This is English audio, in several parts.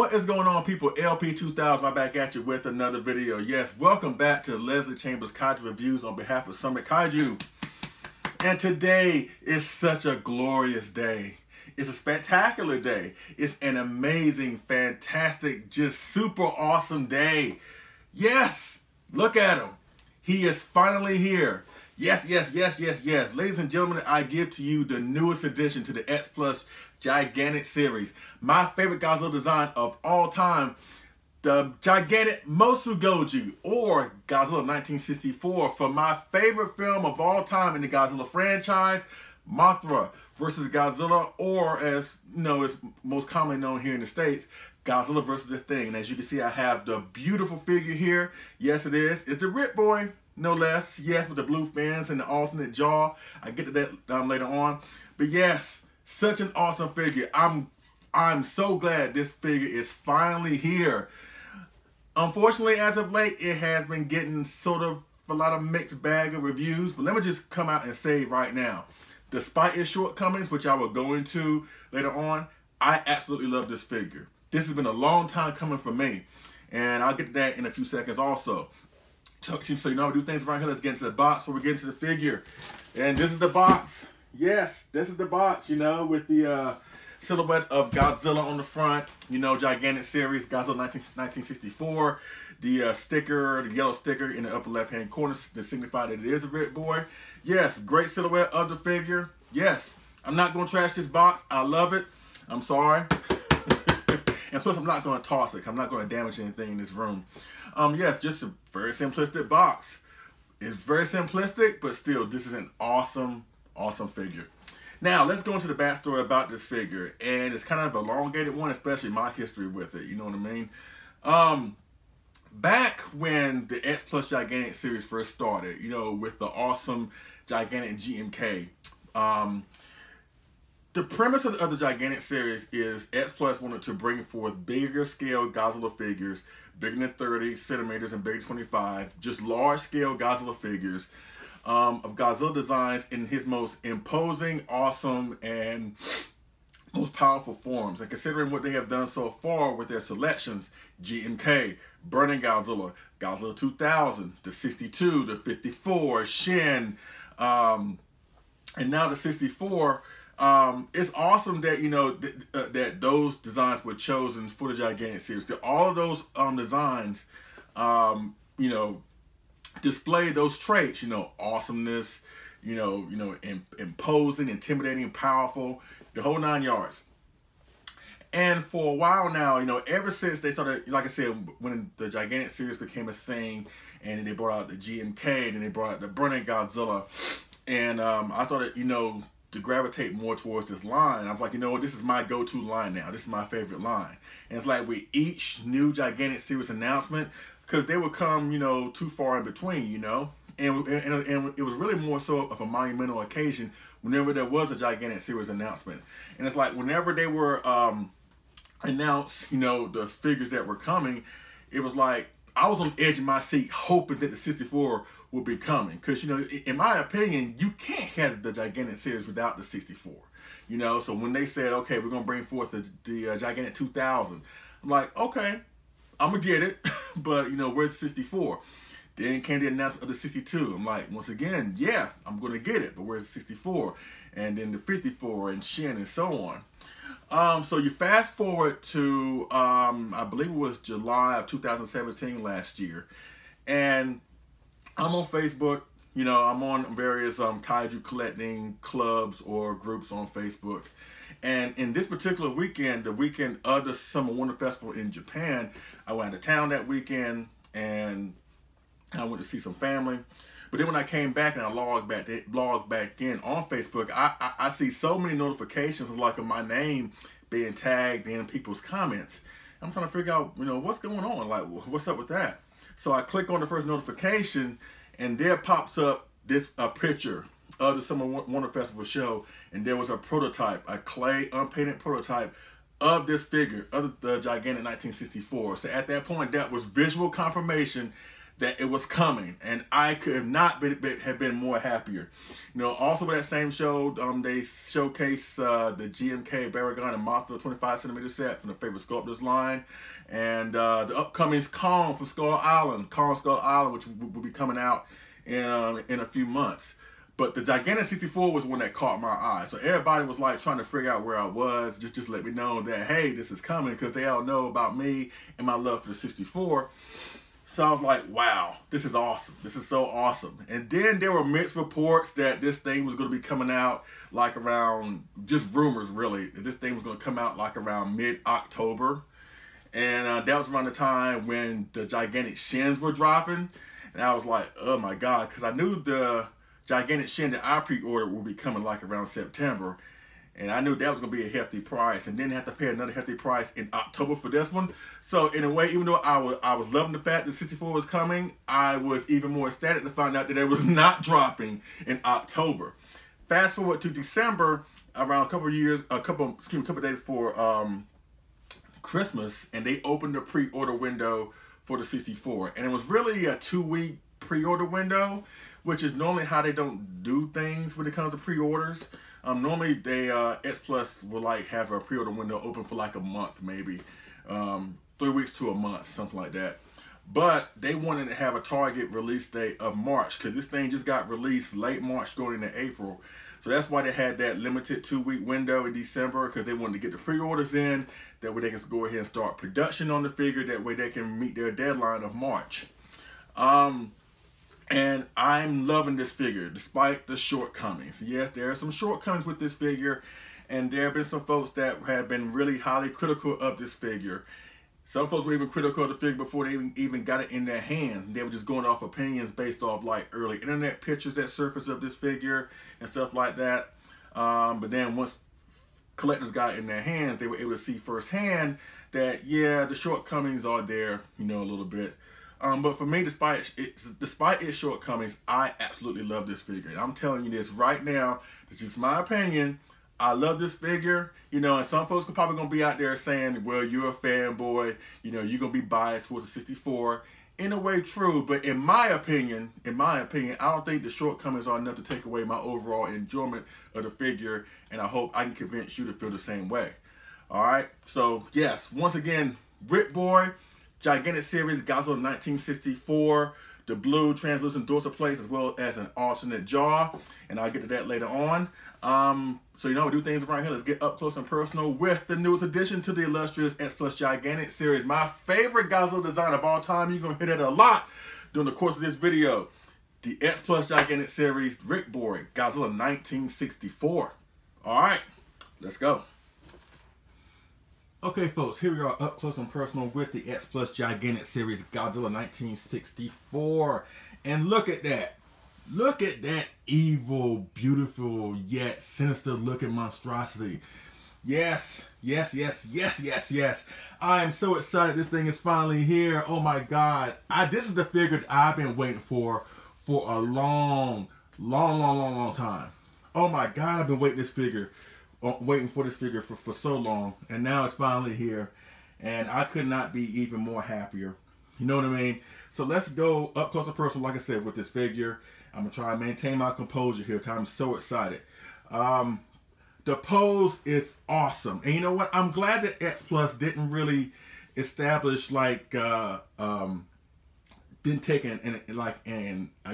What is going on, people? LP2000 right back at you with another video. Yes, welcome back to Leslie Chambers Kaiju Reviews on behalf of Summit Kaiju. And today is such a glorious day. It's a spectacular day. It's an amazing, fantastic, just super awesome day. Yes, look at him. He is finally here. Yes. Ladies and gentlemen, I give to you the newest addition to the X Plus Gigantic series. My favorite Godzilla design of all time, the gigantic Mosu Goju, or Godzilla 1964, for my favorite film of all time in the Godzilla franchise, Mothra versus Godzilla, or as you know, it's most commonly known here in the States, Godzilla versus TheThing. And as you can see, I have the beautiful figure here. Yes, it is. It's the Ric Boy, no less. Yes, with the blue fins and the alternate jaw. I get to that later on. But yes, such an awesome figure. I'm so glad this figure is finally here. Unfortunately, as of late, it has been getting sort of a lot of mixed bag of reviews. But let me just come out and say right now, despite its shortcomings, which I will go into later on, I absolutely love this figure. This has been a long time coming for me. And I'll get to that in a few seconds also. So you know, we do things around here. Let's get into the box before we get into the figure. And this is the box. Yes, this is the box, you know, with the silhouette of Godzilla on the front, you know, gigantic series, Godzilla 1964, the sticker, the yellow sticker in the upper left-hand corner to signify that it is a Ric Boy. Yes, great silhouette of the figure. Yes, I'm not going to trash this box. I love it. I'm sorry. And plus, I'm not going to toss it. I'm not going to damage anything in this room. Yes, just a very simplistic box. It's very simplistic, but still, this is an awesome figure. Now, let's go into the backstory about this figure. And it's kind of an elongated one, especially my history with it. You know what I mean? Back when the X Plus Gigantic series first started, you know, with the awesome Gigantic GMK, the premise of the Gigantic series is X Plus wanted to bring forth bigger scale Godzilla figures, bigger than 30 centimeters and bigger than 25, just large scale Godzilla figures of Godzilla designs in his most imposing, awesome, and most powerful forms. And considering what they have done so far with their selections, GMK, Burning Godzilla, Godzilla 2000, the 62, the 54, Shin, and now the 64, it's awesome that, you know, that those designs were chosen for the Gigantic series. That all of those designs, you know, display those traits, you know, awesomeness, you know, imposing, intimidating, powerful, the whole 9 yards. And for a while now, you know, ever since they started, like I said, when the Gigantic series became a thing, and they brought out the GMK, and then they brought out the Burning Godzilla, and I started, you know, to gravitate more towards this line. I was like, you know what, this is my go-to line now. This is my favorite line. And it's like with each new Gigantic series announcement, because they would come, you know, too far in between, you know, and it was really more so of a monumental occasion whenever there was a Gigantic series announcement. And it's like whenever they were announced, you know, the figures that were coming, it was like I was on the edge of my seat hoping that the 64 would be coming, because, you know, in my opinion, you can't have the Gigantic series without the 64, you know. So when they said, okay, we're gonna bring forth the Gigantic 2000, I'm like, okay, I'm gonna get it, but, you know, where's the 64? Then came the announcement of the 62. I'm like, once again, yeah, I'm gonna get it, but where's the 64? And then the 54 and Shin and so on. So you fast forward to I believe it was July of 2017 last year, and I'm on Facebook. You know, I'm on various kaiju collecting clubs or groups on Facebook. And in this particular weekend, the weekend of the Summer Winter Festival in Japan, I went to town that weekend and I went to see some family. But then when I came back and I logged back in on Facebook, I see so many notifications like of my name being tagged in people's comments. I'm trying to figure out, you know, what's going on? Like, what's up with that? So I click on the first notification, and there pops up this picture of the Summer Winter Festival show, and there was a prototype, a clay unpainted prototype of this figure, of the Gigantic 1964. So at that point, that was visual confirmation that it was coming, and I could have not have been more happier. You know, also with that same show, they showcase the GMK Baragon and Mothra 25cm set from the Favorite Sculptors line, and the upcoming Kong from Skull Island, Kong Skull Island, which will be coming out in a few months. But the Gigantic 64 was one that caught my eye. So everybody was like trying to figure out where I was. Just let me know that, hey, this is coming, because they all know about me and my love for the 64. So I was like, wow, this is awesome. This is so awesome. And then there were mixed reports that this thing was going to be coming out like around, just rumors really, that this thing was going to come out like around mid-October. And that was around the time when the Gigantic Shins were dropping. And I was like, oh my God, because I knew the Gigantic Shin that I pre-ordered would be coming like around September. And I knew that was going to be a hefty price, and then have to pay another hefty price in October for this one. So in a way, even though I was loving the fact that 64 was coming, I was even more ecstatic to find out that it was not dropping in October. Fast forward to December, around a couple days for Christmas, and they opened the pre-order window for the 64, and it was really a 2-week pre-order window, which is normally how they don't do things when it comes to pre-orders. Normally they X Plus will like have a pre-order window open for like a month, maybe 3 weeks to a month, something like that. But they wanted to have a target release date of March, because this thing just got released late March going into April. So that's why they had that limited 2-week window in December, because they wanted to get the pre-orders in. That way they can go ahead and start production on the figure. That way they can meet their deadline of March. And I'm loving this figure, despite the shortcomings. Yes, there are some shortcomings with this figure, and there have been some folks that have been really highly critical of this figure. Some folks were even critical of the figure before they even got it in their hands. And they were just going off opinions based off like early internet pictures that surfaced of this figure and stuff like that. But then once collectors got it in their hands, they were able to see firsthand that, yeah, the shortcomings are there, you know, a little bit. But for me, despite its shortcomings, I absolutely love this figure. And I'm telling you this right now, this is my opinion. I love this figure, you know, and some folks are probably going to be out there saying, well, you're a fanboy, you know, you're going to be biased towards the 64. In a way, true, but in my opinion, I don't think the shortcomings are enough to take away my overall enjoyment of the figure, and I hope I can convince you to feel the same way. All right, so yes, once again, Ric Boy, Gigantic Series, Godzilla 1964, the blue translucent dorsal plates, as well as an alternate jaw, and I'll get to that later on. So you know we do things around here. Let's get up close and personal with the newest addition to the illustrious X Plus Gigantic Series. My favorite Godzilla design of all time. You're going to hear that a lot during the course of this video. The X Plus Gigantic Series, Ric Boy, Godzilla 1964. All right, let's go. Okay, folks, here we are up close and personal with the X Plus Gigantic Series, Godzilla 1964. And look at that. Look at that evil, beautiful, yet sinister looking monstrosity. Yes, yes, yes, yes, yes, yes. I am so excited this thing is finally here. Oh my God. This is the figure that I've been waiting for a long time. Oh my God, I've been waiting for this figure for so long, and now it's finally here, and I could not be even more happier. You know what I mean? So let's go up close and personal, like I said, with this figure. I'm gonna try and maintain my composure here because I'm so excited. The pose is awesome, and you know what? I'm glad that X Plus didn't really establish like didn't take a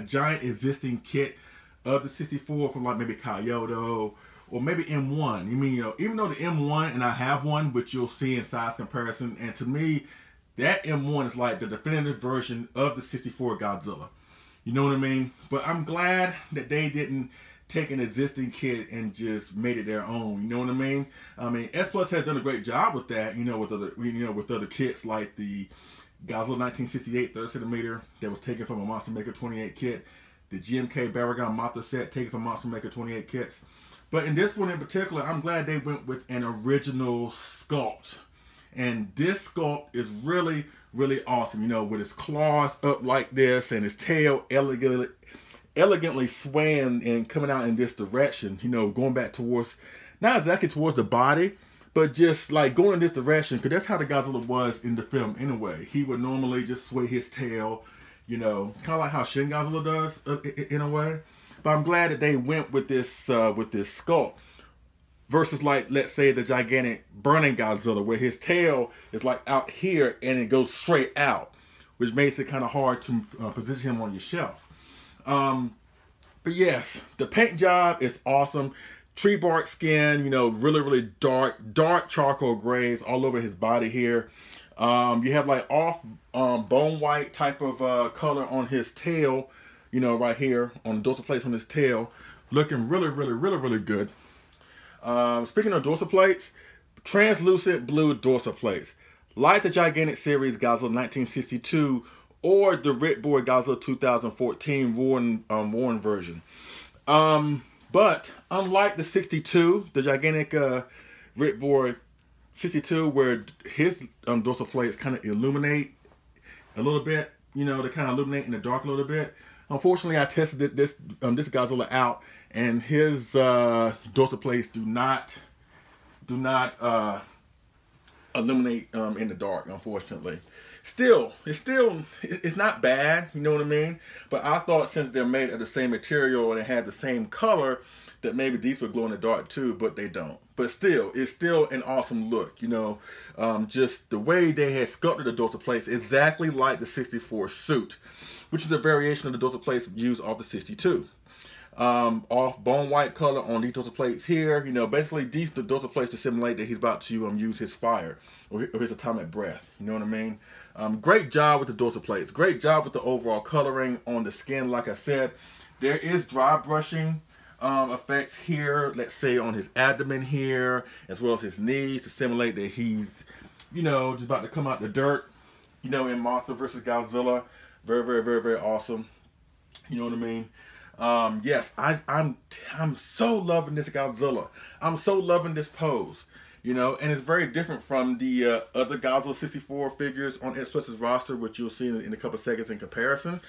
giant existing kit of the 64 from like maybe Kaiju or maybe M1. You mean, you know, even though the M1, and I have one, which you'll see in size comparison, and to me, that M1 is like the definitive version of the 64 Godzilla. You know what I mean? But I'm glad that they didn't take an existing kit and just made it their own. You know what I mean? I mean, S Plus has done a great job with that. You know, with other kits like the Godzilla 1968 3cm that was taken from a Monster Maker 28 kit, the GMK Baragon Mothra set taken from Monster Maker 28 kits. But in this one in particular, I'm glad they went with an original sculpt. And this sculpt is really, really awesome. You know, with his claws up like this and his tail elegantly swaying and coming out in this direction. You know, going back towards, not exactly towards the body, but just like going in this direction. Because that's how the Godzilla was in the film anyway. He would normally just sway his tail, You know, kind of like how Shin Godzilla does in a way. But I'm glad that they went with this sculpt versus, like, let's say the gigantic burning Godzilla, where his tail is like out here and it goes straight out, which makes it kind of hard to position him on your shelf. But yes, the paint job is awesome. Tree bark skin, you know, really dark charcoal grays all over his body here. You have like off bone white type of color on his tail, you know, right here on the dorsal plates on his tail, looking really good. Speaking of dorsal plates, translucent blue dorsal plates, like the gigantic series Godzilla 1962 or the Ric Boy Godzilla 2014 worn version. But unlike the 62, the gigantic Ric Boy 62, where his dorsal plates kind of illuminate a little bit, you know, they kind of illuminate in the dark a little bit. Unfortunately, I tested this Godzilla out, and his dorsal plates do not illuminate in the dark, unfortunately. Still, it's not bad, you know what I mean? But I thought since they're made of the same material and they had the same color, that maybe these would glow in the dark too, but they don't. But still, it's still an awesome look, you know? Just the way they had sculpted the dorsal plates, exactly like the 64 suit, which is a variation of the dorsal plates used off the 62. Off bone white color on these dorsal plates here, you know, basically these the dorsal plates to simulate that he's about to use his fire or his atomic breath, you know what I mean? Great job with the dorsal plates, great job with the overall coloring on the skin. Like I said, there is dry brushing effects here, let's say on his abdomen here, as well as his knees, to simulate that he's, you know, just about to come out the dirt, you know, in Mothra versus Godzilla. Very awesome, you know what I mean? Yes, I'm so loving this Godzilla. I'm so loving this pose, you know, and it's very different from the other Godzilla 64 figures on S Plus's roster, which you'll see in a couple seconds in comparison.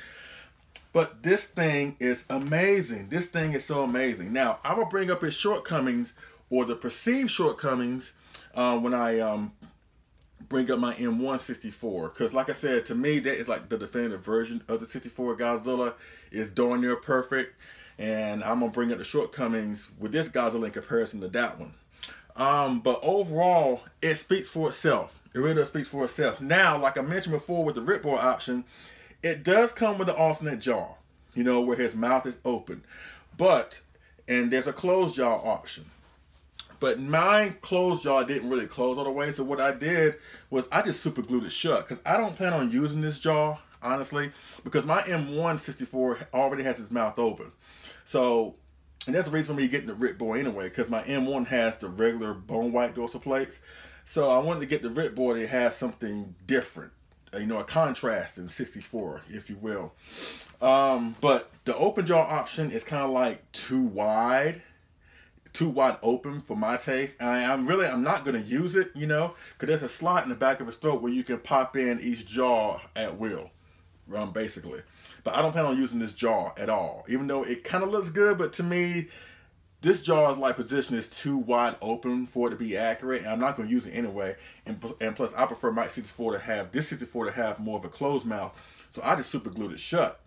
But this thing is amazing. This thing is so amazing. Now, I will bring up its shortcomings, or the perceived shortcomings, when I bring up my M164. Because like I said, to me, that is like the definitive version of the 64 Godzilla. Is darn near perfect. And I'm going to bring up the shortcomings with this Godzilla in comparison to that one. But overall, it speaks for itself. It really does speak for itself. Now, like I mentioned before with the Ric Boy option, it does come with the alternate jaw, you know, where his mouth is open. And there's a closed jaw option. But my closed jaw didn't really close all the way. So what I did was I just super glued it shut. Because I don't plan on using this jaw, honestly. Because my M164 already has his mouth open. So, and that's the reason for me getting the Ric Boy anyway. Because my M1 has the regular bone white dorsal plates. So I wanted to get the Ric Boy that has something different. You know, a contrast in 64, if you will. But the open jaw option is kind of like too wide open for my taste. I'm not going to use it, you know, because there's a slot in the back of his throat where you can pop in each jaw at will, basically. But I don't plan on using this jaw at all, even though it kind of looks good. But to me, this jaw's like position is too wide open for it to be accurate, and I'm not going to use it anyway. And plus, I prefer my 64 to have this 64 to have more of a closed mouth, so I just super glued it shut.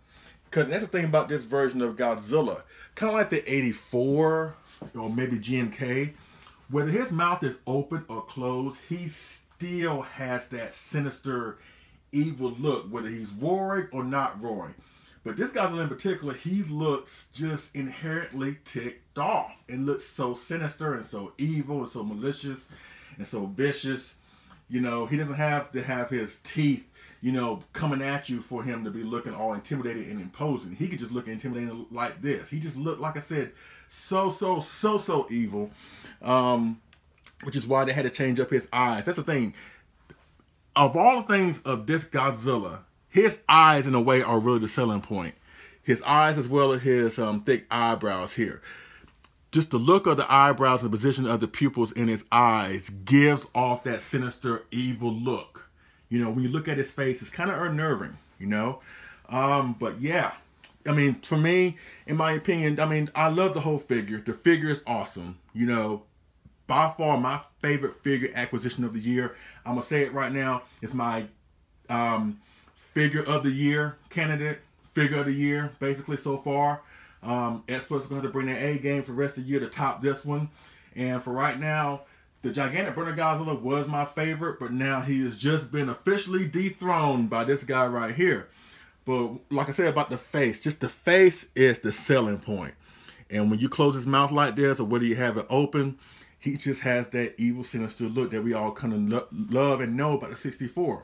Because that's the thing about this version of Godzilla, kind of like the 84 or maybe GMK, whether his mouth is open or closed, he still has that sinister, evil look, whether he's roaring or not roaring. But this Godzilla in particular, he looks just inherently ticked off and looks so sinister and so evil and so malicious and so vicious. You know, he doesn't have to have his teeth, you know, coming at you for him to be looking all intimidating and imposing. He could just look intimidating like this. He just looked, like I said, so evil. Which is why they had to change up his eyes. That's the thing. Of all the things of this Godzilla, his eyes, in a way, are really the selling point. His eyes, as well as his thick eyebrows here. Just the look of the eyebrows and the position of the pupils in his eyes gives off that sinister, evil look. You know, when you look at his face, it's kind of unnerving, you know. But yeah, I mean, for me, in my opinion, I mean, I love the whole figure. The figure is awesome. You know, by far my favorite figure acquisition of the year. I'm going to say it right now. It's my figure of the year candidate, figure of the year basically so far. X Plus is going to have to bring their A game for the rest of the year to top this one. And for right now, the gigantic burner Godzilla was my favorite, but now he has just been officially dethroned by this guy right here. But like I said about the face, just the face is the selling point. And when you close his mouth like this, or whether you have it open, he just has that evil, sinister look that we all kind of love and know about the 64.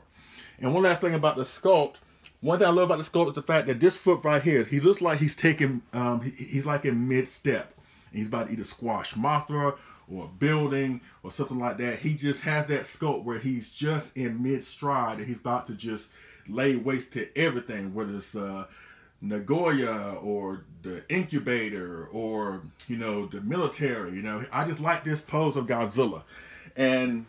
And one last thing about the sculpt. One thing I love about the sculpt is the fact that this foot right here, he looks like he's taking, he's like in mid-step. He's about to either squash Mothra or a building or something like that. He just has that sculpt where he's just in mid-stride and he's about to just lay waste to everything, whether it's Nagoya or the incubator or, you know, the military. You know, I just like this pose of Godzilla. And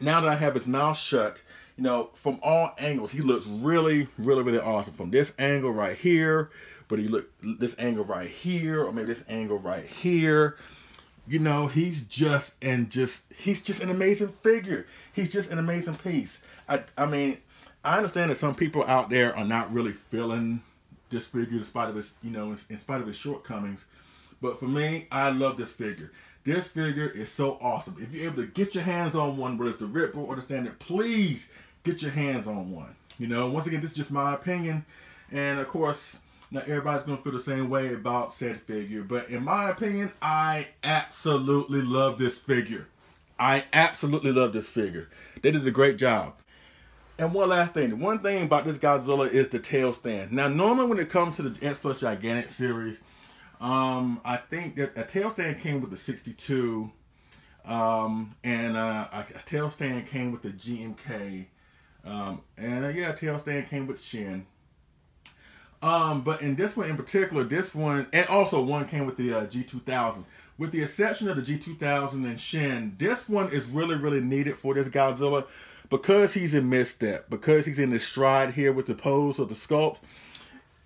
now that I have his mouth shut, you know, from all angles, he looks really, really, really awesome. From this angle right here, but he look this angle right here, or maybe this angle right here. You know, he's just an amazing figure. He's just an amazing piece. I mean, I understand that some people out there are not really feeling this figure in spite of his, you know, in spite of his shortcomings. But for me, I love this figure. This figure is so awesome. If you're able to get your hands on one, whether it's the Ric Boy or the standard, please get your hands on one. You know, once again, this is just my opinion. And of course, not everybody's going to feel the same way about said figure. But in my opinion, I absolutely love this figure. I absolutely love this figure. They did a great job. And one last thing. The one thing about this Godzilla is the tail stand. Now, normally when it comes to the X Plus Gigantic series, I think that a tail stand came with the 62. And a tail stand came with the GMK. Yeah, a tail stand came with Shin. But in this one in particular, this one, and also one came with the G2000. With the exception of the G2000 and Shin, this one is really, really needed for this Godzilla because he's in mid-step, because he's in the stride here with the pose of the sculpt.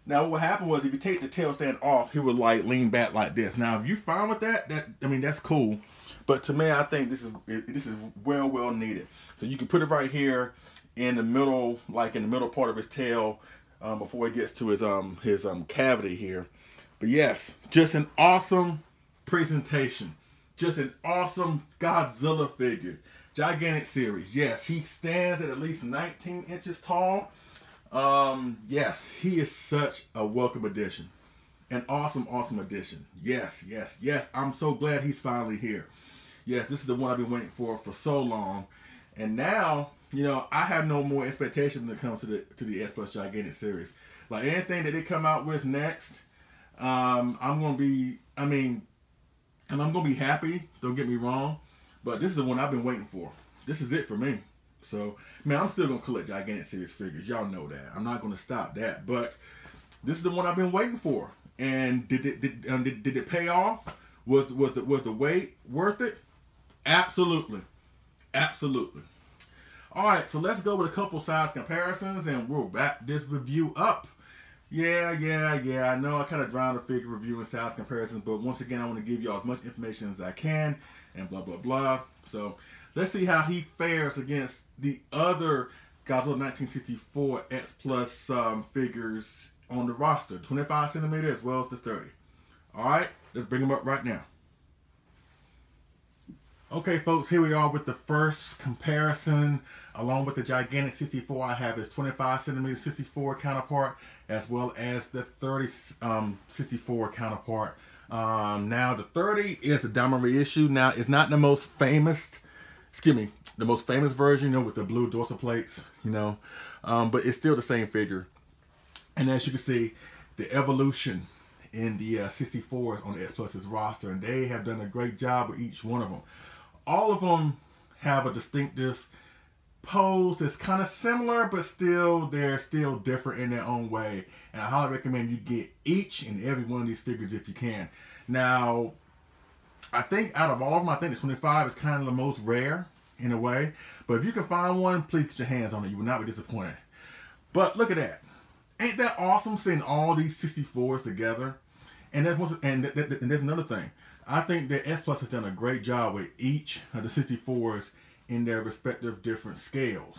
Now, what happened was if you take the tail stand off, he would like lean back like this. Now, if you're fine with that, I mean, that's cool. But to me, I think this is well needed. So you can put it right here in the middle, like in the middle part of his tail, before he gets to his cavity here. But yes, just an awesome presentation. Just an awesome Godzilla figure. Gigantic series. Yes, he stands at least 19 inches tall. Yes, he is such a welcome addition. An awesome addition. Yes. I'm so glad he's finally here. Yes, this is the one I've been waiting for so long. And now, you know, I have no more expectations when it comes to the X Plus Gigantic series. Like anything that they come out with next, I'm gonna be happy. Don't get me wrong, but this is the one I've been waiting for. This is it for me. So, man, I'm still gonna collect Gigantic series figures. Y'all know that. I'm not gonna stop that. But this is the one I've been waiting for. And did it pay off? Was the wait worth it? Absolutely. Alright, so let's go with a couple size comparisons and we'll wrap this review up. Yeah, I know I kind of drowned the figure review and size comparisons, but once again, I want to give y'all as much information as I can and blah, blah, blah. So let's see how he fares against the other Godzilla 1964 X Plus figures on the roster, 25 centimeter as well as the 30. Alright, let's bring them up right now. Okay, folks, here we are with the first comparison. Along with the Gigantic 64, I have his 25 centimeter 64 counterpart, as well as the 30 64 counterpart. Now, the 30 is a diamond reissue. Now, it's not the most famous, the most famous version, you know, with the blue dorsal plates, you know, but it's still the same figure. And as you can see, the evolution in the 64s on the X Plus's roster, and they have done a great job with each one of them. All of them have a distinctive pose that's kind of similar, but they're still different in their own way. And I highly recommend you get each and every one of these figures if you can. Now, I think out of all of them, I think the 25 is kind of the most rare in a way. But if you can find one, please get your hands on it. You will not be disappointed. But look at that. Ain't that awesome seeing all these 64s together? And there's another thing. I think that X Plus has done a great job with each of the 64s in their respective different scales.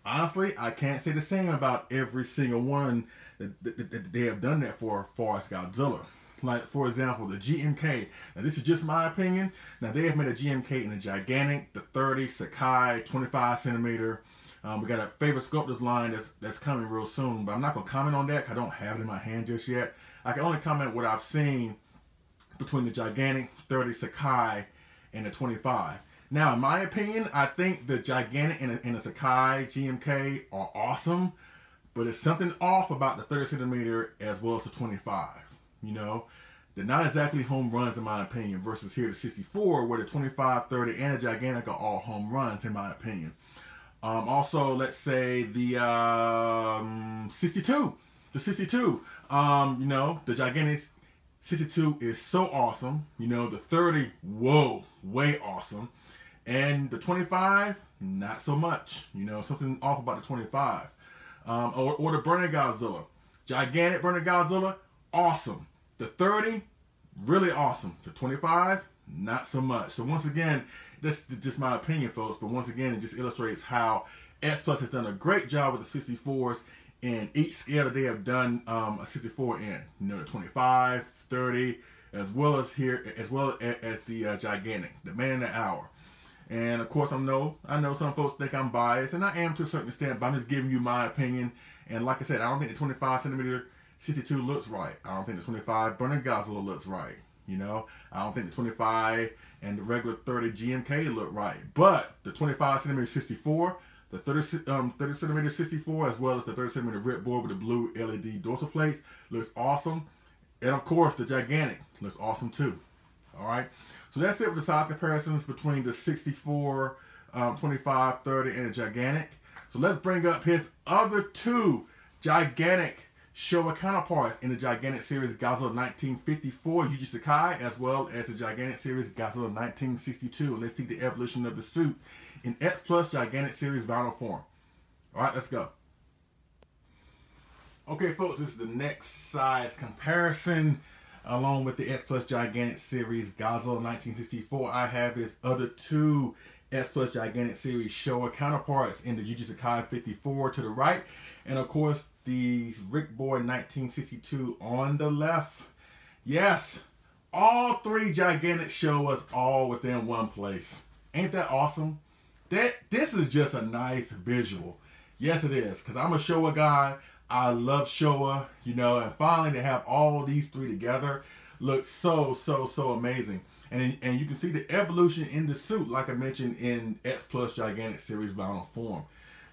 honestly, I can't say the same about every single one that they have done that for as far as Godzilla. Like, for example, the GMK. Now, this is just my opinion. Now, they have made a GMK in the gigantic, the 30, Sakai, 25 centimeter. We got a favorite sculptors line that's coming real soon, but I'm not going to comment on that because I don't have it in my hand just yet. I can only comment what I've seen between the gigantic, 30, Sakai, and the 25. Now, in my opinion, I think the gigantic and the Sakai GMK are awesome, but it's something off about the 30 centimeter as well as the 25. You know, they're not exactly home runs in my opinion, versus here the 64, where the 25, 30, and the gigantic are all home runs in my opinion. Also, let's say the 62. The 62. You know, the gigantic 62 is so awesome. You know, the 30, whoa, way awesome. And the 25, not so much. You know, something off about the 25. Or the Burning Godzilla. Gigantic Burning Godzilla, awesome. The 30, really awesome. The 25, not so much. So once again, this is just my opinion, folks. But once again, it just illustrates how X Plus has done a great job with the 64s in each scale that they have done a 64 in. You know, the 25, 30, as well as the gigantic, the man in the hour. And of course, I know some folks think I'm biased, and I am to a certain extent, but I'm just giving you my opinion. And like I said, I don't think the 25 centimeter 62 looks right. I don't think the 25 Burning Godzilla looks right. You know, I don't think the 25 and the regular 30 GMK look right. But the 25 centimeter 64, the 30 centimeter 64, as well as the 30 centimeter Ric Boy with the blue LED dorsal plates looks awesome. And of course, the gigantic looks awesome too. All right. So that's it with the size comparisons between the 64, 25, 30, and the gigantic. So let's bring up his other two gigantic Showa counterparts in the gigantic series Godzilla 1954 Yuji Sakai, as well as the gigantic series Godzilla 1962. And let's see the evolution of the suit in X Plus gigantic series vinyl form. All right, let's go. Okay, folks, this is the next size comparison along with the X Plus gigantic series Godzilla 1964. I have his other two X Plus gigantic series Showa counterparts in the Yuji Sakai 54 to the right, and of course the Ric Boy 1962 on the left. Yes, all three gigantic Showas all within one place. Ain't that awesome? This is just a nice visual. Yes, it is, because I'm a Showa guy. I love Showa, you know, and finally to have all these three together looks so amazing. And you can see the evolution in the suit, like I mentioned in X Plus gigantic series vinyl form.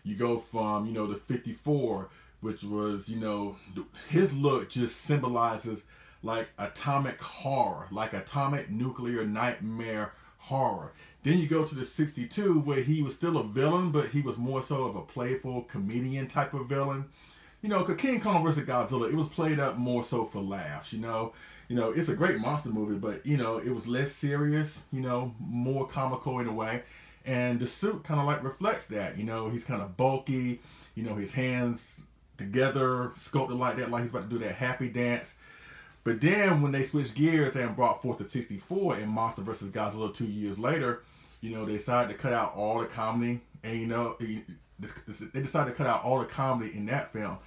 You go from, you know, the 54, which was, you know, his look just symbolizes like atomic horror, like atomic nuclear nightmare horror. Then you go to the 62, where he was still a villain, but he was more so of a playful comedian type of villain. You know, because King Kong vs. Godzilla, it was played up more so for laughs, you know. You know, it's a great monster movie, but, you know, it was less serious, you know, more comical in a way. And the suit kind of like reflects that, you know. He's kind of bulky, you know, his hands together, sculpted like that, like he's about to do that happy dance. But then when they switched gears and brought forth the 64 in Mothra vs. Godzilla 2 years later, you know, they decided to cut out all the comedy. And, you know, they decided to cut out all the comedy in that film.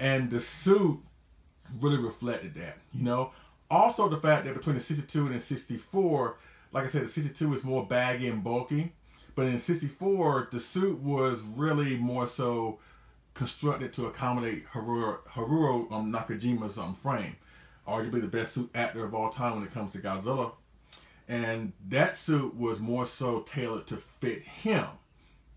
And the suit really reflected that, you know. Also the fact that between the 62 and the 64, like I said, the 62 is more baggy and bulky. But in 64, the suit was really more so constructed to accommodate Haruo Nakajima's frame. Arguably the best suit actor of all time when it comes to Godzilla. And that suit was more so tailored to fit him,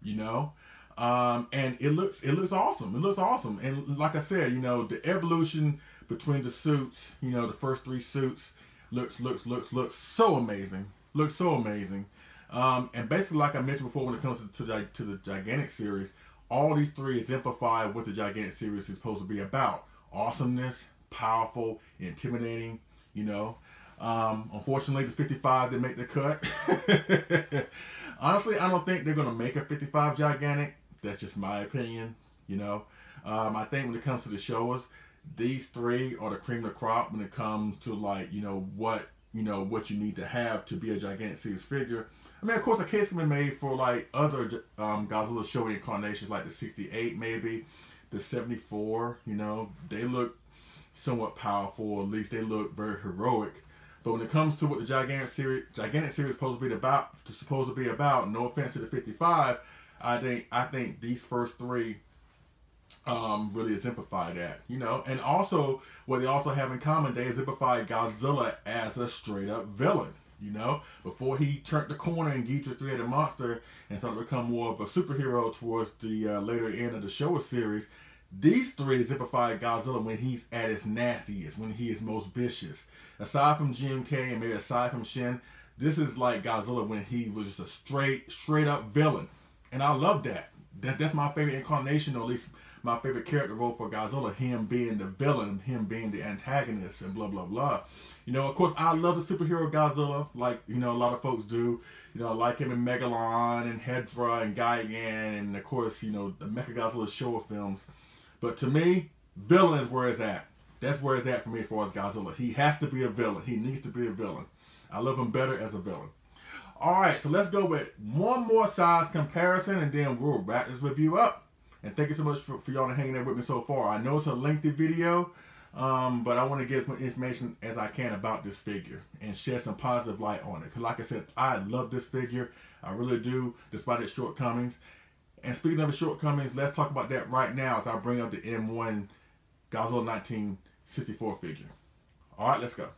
you know. And it looks awesome. It looks awesome. And like I said, you know, the evolution between the suits, you know, the first three suits looks so amazing. Looks so amazing. And basically, like I mentioned before, when it comes to the gigantic series, all these three exemplify what the gigantic series is supposed to be about. Awesomeness, powerful, intimidating, you know. Unfortunately, the 55 didn't make the cut. Honestly, I don't think they're going to make a 55 gigantic. That's just my opinion, you know. I think when it comes to the Showas, these three are the cream of the crop when it comes to, like, you know what you need to have to be a gigantic series figure. I mean, of course, a case can be made for like other Godzilla Showa incarnations, like the 68 maybe, the 74. You know, they look somewhat powerful. At least they look very heroic. But when it comes to what the gigantic series is supposed to be about, no offense to the 55, I think these first three really exemplify that, you know. And also, what they also have in common, they exemplify Godzilla as a straight up villain, you know. Before he turned the corner and Ghidra three-headed monster and started to become more of a superhero towards the later end of the Showa series, these three exemplify Godzilla when he's at his nastiest, when he is most vicious. Aside from GMK and maybe aside from Shin, this is like Godzilla when he was just a straight up villain. And I love that. That's my favorite incarnation, or at least my favorite character role for Godzilla, him being the villain, him being the antagonist, and blah, blah, blah. You know, of course, I love the superhero Godzilla, like, you know, a lot of folks do. You know, I like him in Megalon and Hedra and Gigan, and of course, you know, the Mechagodzilla Showa films. But to me, villain is where it's at. That's where it's at for me as far as Godzilla. He has to be a villain. He needs to be a villain. I love him better as a villain. Alright, so let's go with one more size comparison, and then we'll wrap this review up. And thank you so much for y'all hanging there with me so far. I know it's a lengthy video, but I want to get as much information as I can about this figure and shed some positive light on it. Because like I said, I love this figure. I really do, despite its shortcomings. And speaking of the shortcomings, let's talk about that right now as I bring up the M1 Godzilla 1964 figure. Alright, let's go.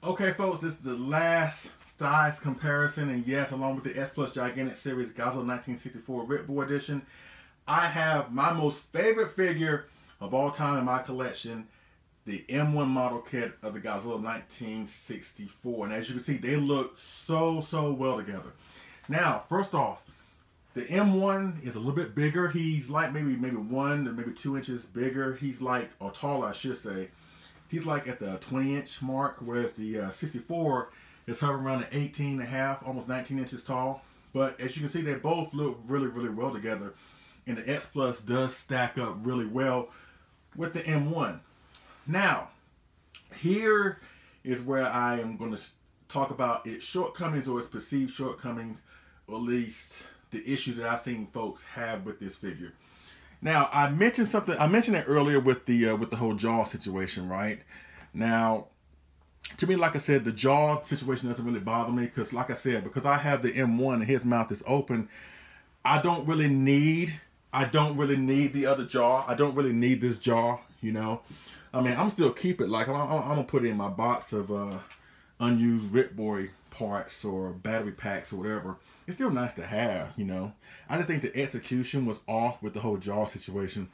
Okay, folks, this is the last size comparison, and yes, along with the S Plus Gigantic Series Godzilla 1964 Ric Boy Edition, I have my most favorite figure of all time in my collection, the M1 model kit of the Godzilla 1964. And as you can see, they look so well together. Now, first off, the M1 is a little bit bigger. He's like maybe 1 to maybe 2 inches bigger. He's like, or taller, I should say. He's like at the 20-inch mark, whereas the 64 is hovering around the 18.5, almost 19 inches tall. But as you can see, they both look really well together. And the X Plus does stack up really well with the M1. Now, here is where I am going to talk about its shortcomings, or its perceived shortcomings, or at least the issues that I've seen folks have with this figure. Now, I mentioned it earlier with the whole jaw situation, right? Now, to me, like I said, the jaw situation doesn't really bother me because, like I said, because I have the M1 and his mouth is open, I don't really need the other jaw. I don't really need this jaw, you know. I mean, I'm still keep it. Like, I'm gonna put it in my box of unused Ric Boy parts or battery packs or whatever. It's still nice to have, you know. I just think the execution was off with the whole jaw situation.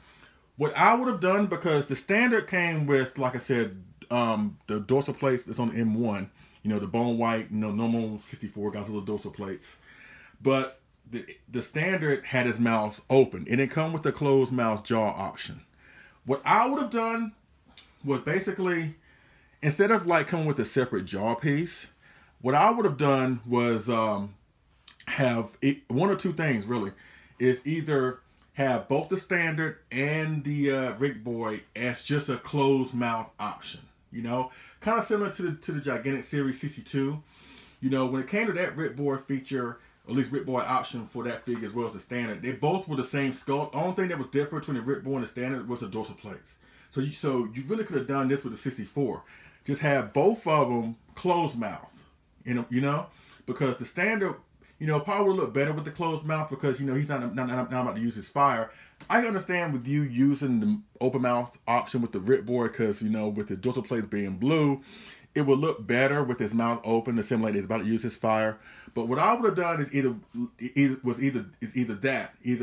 What I would have done, because the standard came with, like I said, the dorsal plates that's on the M1, you know, the bone white, you know, normal 64 Godzilla dorsal plates. But the standard had his mouth open. It didn't come with the closed mouth jaw option. What I would have done was basically, instead of like coming with a separate jaw piece, what I would have done was have one or two things really. Is either have both the standard and the Ric Boy as just a closed mouth option. You know, kind of similar to the Gigantic Series 62. You know, when it came to that Ric Boy feature, at least Ric Boy option for that figure as well as the standard, they both were the same sculpt. The only thing that was different between the Ric Boy and the standard was the dorsal plates. So you really could have done this with the 64. Just have both of them closed mouth. You know, because the standard, you know, probably would look better with the closed mouth because, you know, he's not about to use his fire. I understand with you using the open mouth option with the Ric Boy because, you know, with his dorsal plates being blue, it would look better with his mouth open to seem like he's about to use his fire. But what I would have done is either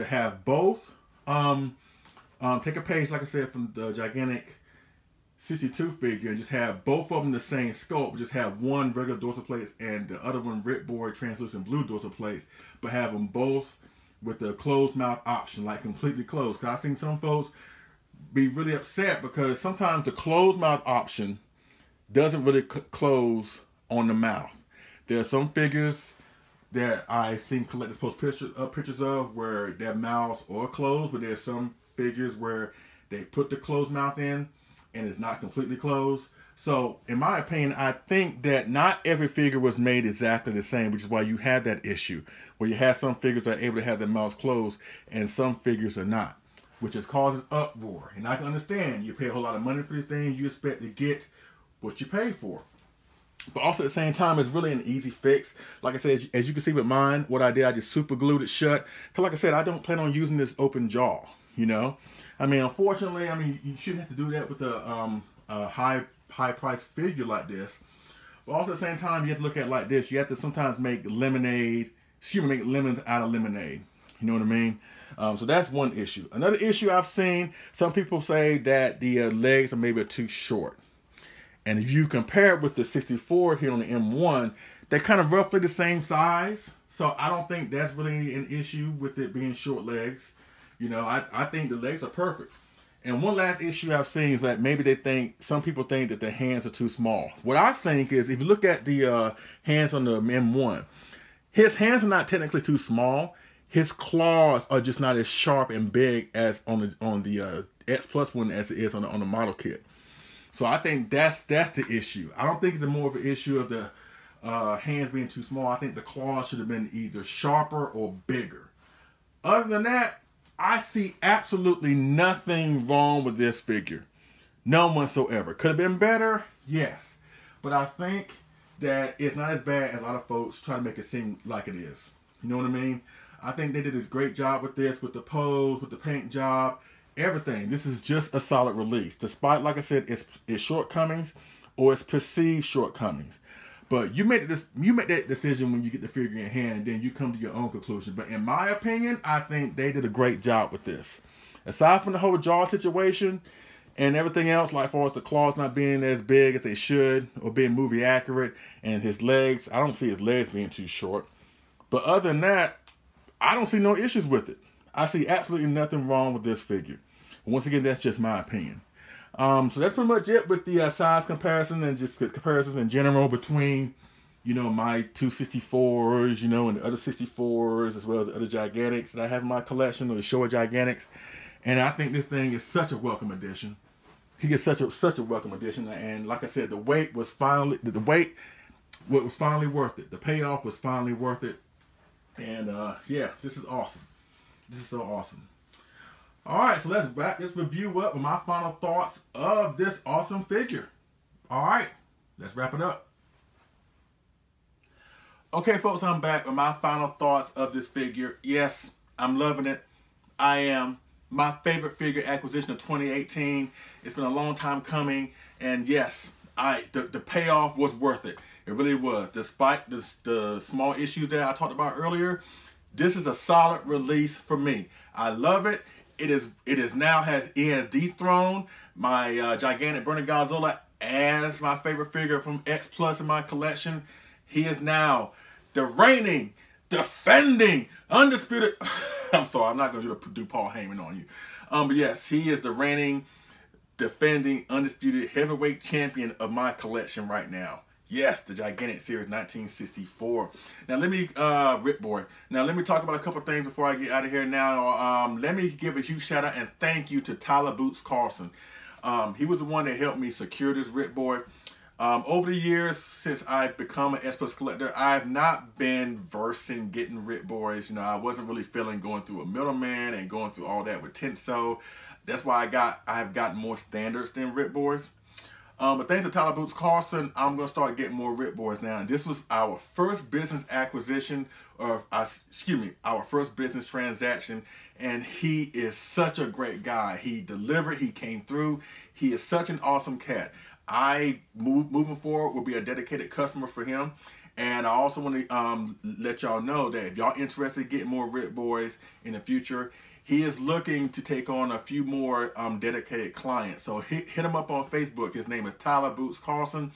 have both, take a page, like I said, from the Gigantic 62 figure and just have both of them the same sculpt, just have one regular dorsal plates and the other one Ric Boy translucent blue dorsal plates, but have them both with the closed mouth option, like completely closed. Because I've seen some folks be really upset because sometimes the closed mouth option doesn't really close on the mouth. There are some figures that I've seen collectors post pictures of where their mouths are closed, but there's some figures where they put the closed mouth in and it's not completely closed. So, in my opinion, I think that not every figure was made exactly the same, which is why you have that issue, where you have some figures that are able to have their mouths closed, and some figures are not, which is causing uproar. And I can understand, you pay a whole lot of money for these things, you expect to get what you pay for. But also at the same time, it's really an easy fix. Like I said, as you can see with mine, what I did, I just super glued it shut. Because like I said, I don't plan on using this open jaw, you know. I mean, unfortunately, I mean, you shouldn't have to do that with a high price figure like this. But also at the same time, you have to look at it like this. You have to sometimes make make lemons out of lemonade. You know what I mean? So that's one issue. Another issue I've seen, some people say that the legs are maybe too short. And if you compare it with the 64 here on the M1, they're kind of roughly the same size. So I don't think that's really an issue with it being short legs. You know, I think the legs are perfect. And one last issue I've seen is that maybe some people think that the hands are too small. What I think is, if you look at the hands on the M1, his hands are not technically too small. His claws are just not as sharp and big as on the X Plus one as it is on the model kit. So I think that's the issue. I don't think it's more of an issue of the hands being too small. I think the claws should have been either sharper or bigger. Other than that, I see absolutely nothing wrong with this figure. None whatsoever. Could have been better? Yes. But I think that it's not as bad as a lot of folks try to make it seem like it is. You know what I mean? I think they did a great job with this, with the pose, with the paint job. Everything. This is just a solid release, despite, like I said, its shortcomings or its perceived shortcomings. But you make that decision when you get the figure in hand, and then you come to your own conclusion. But in my opinion, I think they did a great job with this. Aside from the whole jaw situation and everything else, like far as the claws not being as big as they should or being movie accurate, and his legs, I don't see his legs being too short. But other than that, I don't see no issues with it. I see absolutely nothing wrong with this figure. Once again, that's just my opinion. So that's pretty much it with the size comparison and just comparisons in general between, you know, my 264s, you know, and the other 64s, as well as the other Gigantics that I have in my collection, or the Showa Gigantics. And I think this thing is such a welcome addition. He gets such a welcome addition. And like I said, the wait was finally worth it. The payoff was finally worth it. And yeah, this is awesome. This is so awesome. Alright, so let's wrap this review up with my final thoughts of this awesome figure. Alright, let's wrap it up. Okay, folks, I'm back with my final thoughts of this figure. Yes, I'm loving it. I am. My favorite figure acquisition of 2018. It's been a long time coming. And yes, the payoff was worth it. It really was. Despite the small issues that I talked about earlier, this is a solid release for me. I love it. It has dethroned my gigantic Burning Godzilla as my favorite figure from X Plus in my collection. He is now the reigning, defending, undisputed. I'm sorry, I'm not going to do Paul Heyman on you. But yes, he is the reigning, defending, undisputed heavyweight champion of my collection right now. Yes, the Gigantic Series 1964. Now let me, Ric Boy. Now let me talk about a couple things before I get out of here. Now, let me give a huge shout out and thank you to Tyler Boots Carlson. He was the one that helped me secure this Ric Boy. Over the years, since I've become an S Plus collector, I've not been versed in getting Ric Boys. You know, I wasn't really feeling going through a middleman and going through all that with Tenso. That's why I've gotten more standards than Ric Boys. But thanks to Tyler Boots Carlson, I'm going to start getting more Ric Boys now. And this was our first business acquisition, or our first business transaction. And he is such a great guy. He delivered. He came through. He is such an awesome cat. Moving forward, will be a dedicated customer for him. And I also want to let y'all know that if y'all interested in getting more Ric Boys in the future, he is looking to take on a few more dedicated clients. So hit him up on Facebook. His name is Tyler Boots Carlson.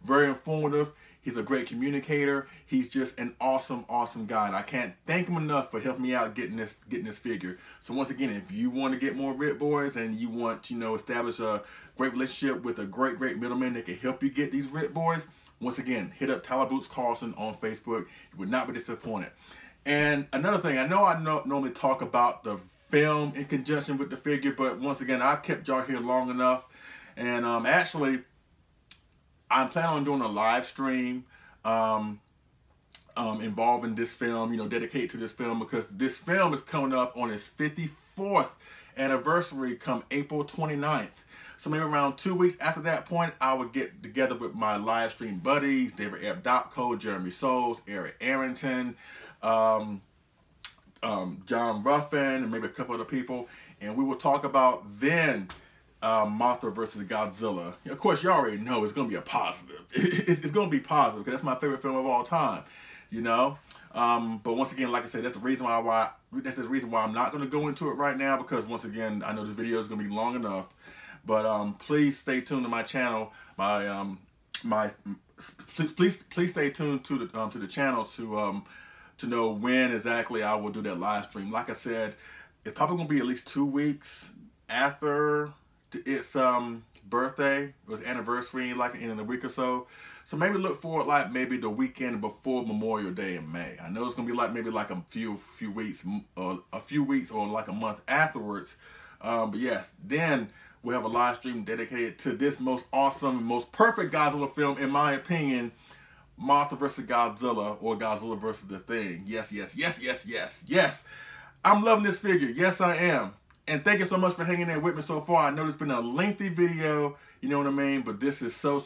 Very informative. He's a great communicator. He's just an awesome, awesome guy. And I can't thank him enough for helping me out getting this figure. So once again, if you want to get more Ric Boys and you want to, you know, establish a great relationship with a great middleman that can help you get these Ric Boys, once again, hit up Tyler Boots Carlson on Facebook. You would not be disappointed. And another thing, I normally talk about the film in conjunction with the figure, but once again, I've kept y'all here long enough. And actually, I'm planning on doing a live stream involving this film, you know, dedicated to this film, because this film is coming up on its 54th anniversary come April 29th. So maybe around 2 weeks after that point, I would get together with my live stream buddies, David Abdopko, Jeremy Souls, Eric Arrington, John Ruffin, and maybe a couple other people, and we will talk about then Mothra versus Godzilla. Of course, you already know it's going to be a positive. It's going to be positive because that's my favorite film of all time, you know. But once again, like I said, that's the reason why I'm not going to go into it right now, because once again, I know this video is going to be long enough. But please stay tuned to my channel. Please stay tuned to the channel to know when exactly I will do that live stream. Like I said, it's probably going to be at least 2 weeks after its birthday, its anniversary, like in a week or so. So maybe look forward like maybe the weekend before Memorial Day in May. I know it's gonna be like maybe like a few weeks or like a month afterwards. But yes, then we'll have a live stream dedicated to this most awesome, most perfect Godzilla film, in my opinion, Mothra versus Godzilla, or Godzilla versus the Thing. Yes, yes, yes, yes, yes, yes. I'm loving this figure. Yes, I am. And thank you so much for hanging in with me so far. I know it's been a lengthy video, you know what I mean? But this is so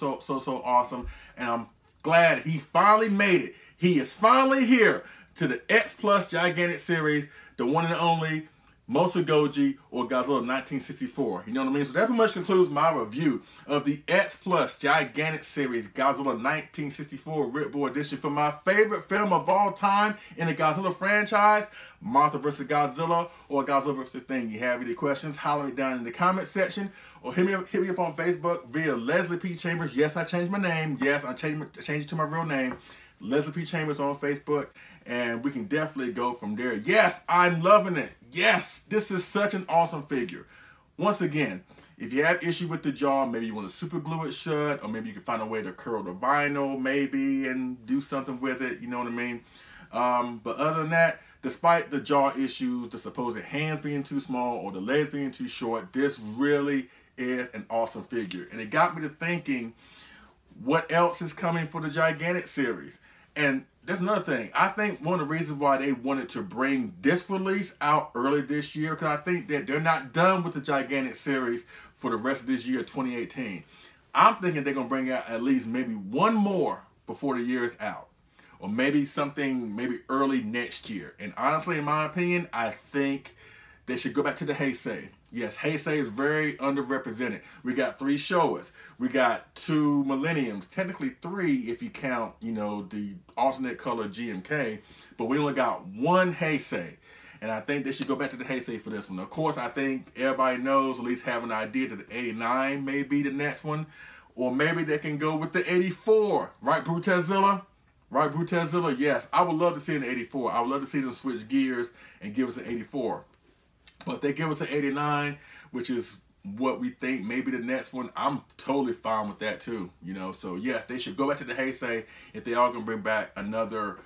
awesome. And I'm glad he finally made it. He is finally here to the X Plus Gigantic Series, the one and only Mothra Goji, or Godzilla 1964. You know what I mean? So that pretty much concludes my review of the X Plus Gigantic Series Godzilla 1964 Ric Boy edition for my favorite film of all time in the Godzilla franchise, Mothra vs. Godzilla, or Godzilla vs. the Thing. You have any questions, holler me down in the comment section, or hit me up on Facebook via Leslie P. Chambers. Yes, I changed my name. Yes, I changed it to my real name, Leslie P. Chambers, on Facebook. And we can definitely go from there. Yes, I'm loving it. Yes, this is such an awesome figure. Once again, if you have issue with the jaw, maybe you want to super glue it shut, or maybe you can find a way to curl the vinyl maybe and do something with it, you know what I mean? But other than that, despite the jaw issues, the supposed hands being too small or the legs being too short, this really is an awesome figure. And it got me to thinking, what else is coming for the Gigantic series? And that's another thing. I think one of the reasons why they wanted to bring this release out early this year, because I think that they're not done with the Gigantic series for the rest of this year, 2018. I'm thinking they're going to bring out at least maybe one more before the year is out. Or maybe something maybe early next year. And honestly, in my opinion, I think they should go back to the Heisei. Yes, Heisei is very underrepresented. We got 3 Showas. We got 2 Millenniums. Technically 3 if you count, you know, the alternate color GMK. But we only got 1 Heisei. And I think they should go back to the Heisei for this one. Of course, I think everybody knows, at least have an idea, that the 89 may be the next one. Or maybe they can go with the 84. Right, Brutezilla? Right, Brutezilla? Yes, I would love to see an 84. I would love to see them switch gears and give us an 84. But if they give us an 89, which is what we think maybe the next one, I'm totally fine with that too. You know, so yes, they should go back to the Heisei if they are gonna bring out another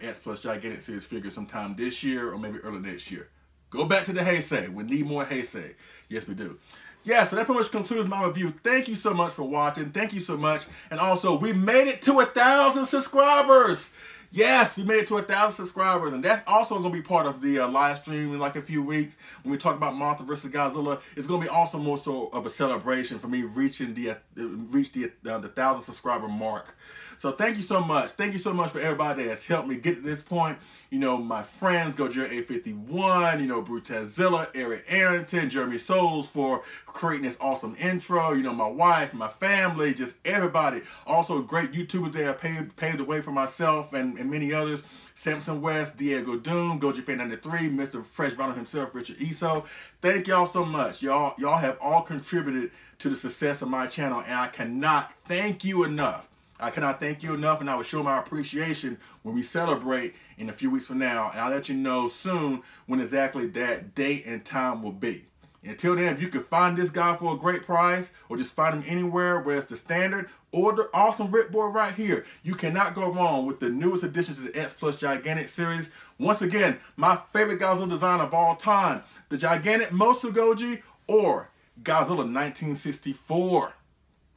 X Plus Gigantic Series figure sometime this year or maybe early next year. Go back to the Heisei. We need more Heisei. Yes, we do. Yeah, so that pretty much concludes my review. Thank you so much for watching. Thank you so much. And also, we made it to 1,000 subscribers. Yes, we made it to 1,000 subscribers, and that's also going to be part of the live stream in like a few weeks when we talk about Mothra vs. Godzilla. It's going to be also more so of a celebration for me reaching the 1,000 subscriber mark. So thank you so much. Thank you so much for everybody that has helped me get to this point. You know, my friends, Gojira851, you know, Brutezilla, Eric Arrington, Jeremy Souls for creating this awesome intro. You know, my wife, my family, just everybody. Also, great YouTubers that have paved the way for myself and many others. Samson West, Diego Doom, GojiFan93, Mr. Fresh Vinyl himself, Richard Eso. Thank y'all so much. Y'all have all contributed to the success of my channel, and I cannot thank you enough. I cannot thank you enough, and I will show my appreciation when we celebrate in a few weeks from now. And I'll let you know soon when exactly that date and time will be. Until then, if you can find this guy for a great price, or just find him anywhere where it's the standard, or the awesome Ric Boy right here, you cannot go wrong with the newest addition to the X Plus Gigantic series. Once again, my favorite Godzilla design of all time, the Gigantic Mothra Goji, or Godzilla 1964.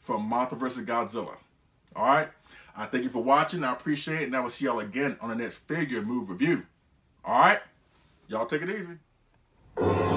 from Mothra vs. Godzilla. All right? I thank you for watching. I appreciate it, and I will see y'all again on the next figure move review. All right? Y'all take it easy.